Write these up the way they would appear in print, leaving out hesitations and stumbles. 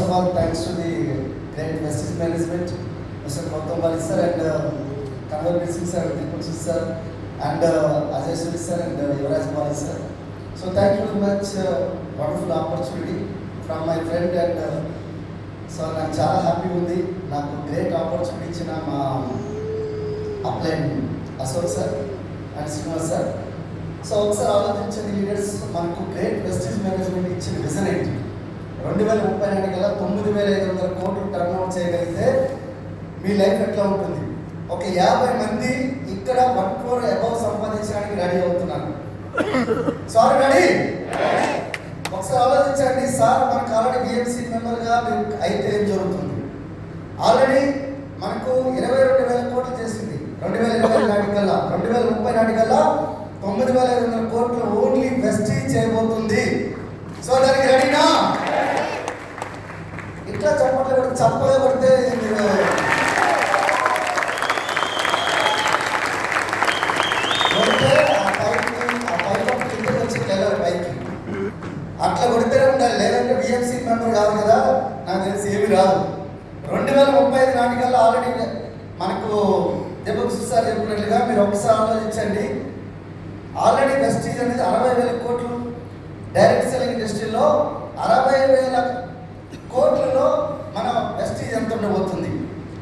of all, thanks to the great Vestige management, Mr. Gautam Bali sir and Kanwar Singh sir, Deepak sir, and Ajay Suri sir and Yuvraj Bali sir. So thank you very much. Wonderful opportunity from my friend and so I'm చాలా happy ఉంది. నాకు great opportunity ఇచ్చిన మా upline Ashok sir and Srinivas sir. So ఒకసారి ఆలోచించండి leaders, మనకు great wastage management ఇచ్చిన vision ఏంటి? 2030 కల్లా 9,500 కోట్లు టర్న్ అవుట్ చేయగలిగితే మీ లైఫ్ ఎట్లా ఉంటుంది? ఒక 50 మంది ఇక్కడ 1 crore అబౌవ్ సంపాదించడానికి రెడీ అవుతున్నారు. Sir ready? ఒకసారి ఆలోచించండి సార్, మనకు ఆల్రెడీ బిఎంసీ మెంబర్గా మీరు అయితే ఏం జరుగుతుంది? ఆల్రెడీ మనకు 22,000 కోట్లు చేసింది 2020 నాటికల్లా. 2030 నాటికల్లా 9,500 కోట్లు ఓన్లీ వెస్టేజ్ చేయబోతుంది. సో దానికి రెడీనా? ఇట్లా చప్పట్లు కూడా చప్పగా పడితే అట్లా కొడితేనే ఉండాలి, లేదంటే బిఎంసీ మెంబర్ కాదు కదా. నాకు తెలిసి ఏమి రాదు. 2035 నాటికల్లా ఆల్రెడీ మనకు దీపక్ సార్ చెప్పినట్లుగా మీరు ఒకసారి ఆలోచించండి. ఆల్రెడీ వెస్టేజ్ అనేది 60,000 కోట్లు డైరెక్ట్ సెల్లింగ్ ఇండస్ట్రీలో 60,000 కోట్లలో మన వెస్టేజ్ ఎంత ఉండబోతుంది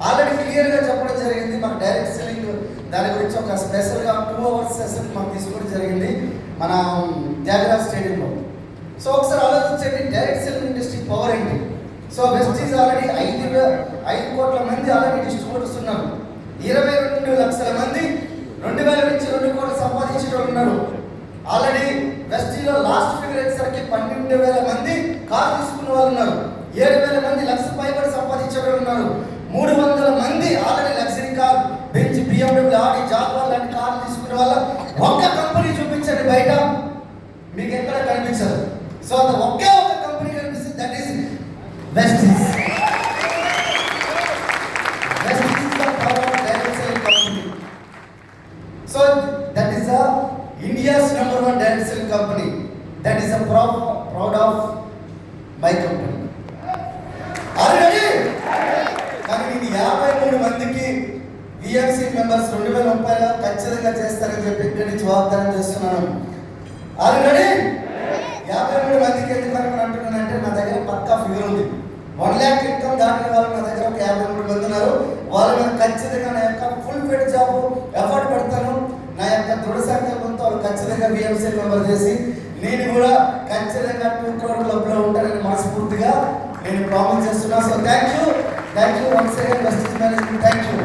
ఆల్రెడీ క్లియర్గా చెప్పడం జరిగింది. మన డైరెక్ట్ సెల్లింగ్ దాని గురించి ఒక స్పెషల్గా 2 hours సెషన్ మాకు తీసుకోవడం జరిగింది మన త్యాగరాజ్ స్టేడియంలో. సో ఒకసారి ఆలోచించండి డైరెక్ట్ సెల్లింగ్ ఇండస్ట్రీ పవర్ ఏంటి. సో వెస్టేజ్ ఆల్రెడీ 5 కోట్ల మంది ఆల్రెడీ డిస్ట్రిబ్యూటర్స్ ఉన్నారు. 22 లక్షల మంది 2,000 నుంచి 2 కోట్లు సంపాదించే వాళ్ళు ఉన్నారు. ఆల్రెడీ వెస్టేజ్లో లాస్ట్ ఫిగర్ వచ్చేసరికి 12,000 మంది కార్ తీసుకున్న వాళ్ళు ఉన్నారు. 7,000 మంది లక్ష పైబడి సంపాదించే వాళ్ళు ఉన్నారు. 300 మంది already luxury car, bench, BMW, ఆడి, జాగ్వార్ లాంటి కార్లు తీసుకునే వాళ్ళ ఒక్క కంపెనీ చూపించండి బయట, మీకు ఎక్కడ కనిపించదు. సో అది ఒకే ఒక కంపెనీ కనిపిస్తుంది, that is Vestige. Vestige is the power direct selling company. So that is the India's #1 direct selling company. That is the proud of my company. Already కానీ నేను 53 మందికి బిఎంసీ మెంబర్స్ 2030 ఖచ్చితంగా చేస్తారని చెప్పి ఇక్కడి నుంచి వాగ్దానం చేస్తున్నాను. ఆల్రెడీ 53 మందికి ఎందుకు అంటున్నానంటే నా దగ్గర పక్కా ఫిగర్ ఉంది. 1 lakh ఇన్కమ్ దాటిన వాళ్ళు నా దగ్గర ఒక 53 మంది ఉన్నారు. వాళ్ళ మీద ఖచ్చితంగా నా యొక్క ఫుల్ ఫిట్ జాబ్ ఎఫర్ట్ పెడతాను. నా యొక్క దృఢ సంకల్పంతో వాళ్ళు ఖచ్చితంగా బిఎంసీ మెంబర్ చేసి నేను కూడా ఖచ్చితంగా 2 crore క్లబ్లో ఉంటానని మనస్ఫూర్తిగా నేను ప్రామిస్ చేస్తున్నాను. So thank you once again Vestige management, thank you.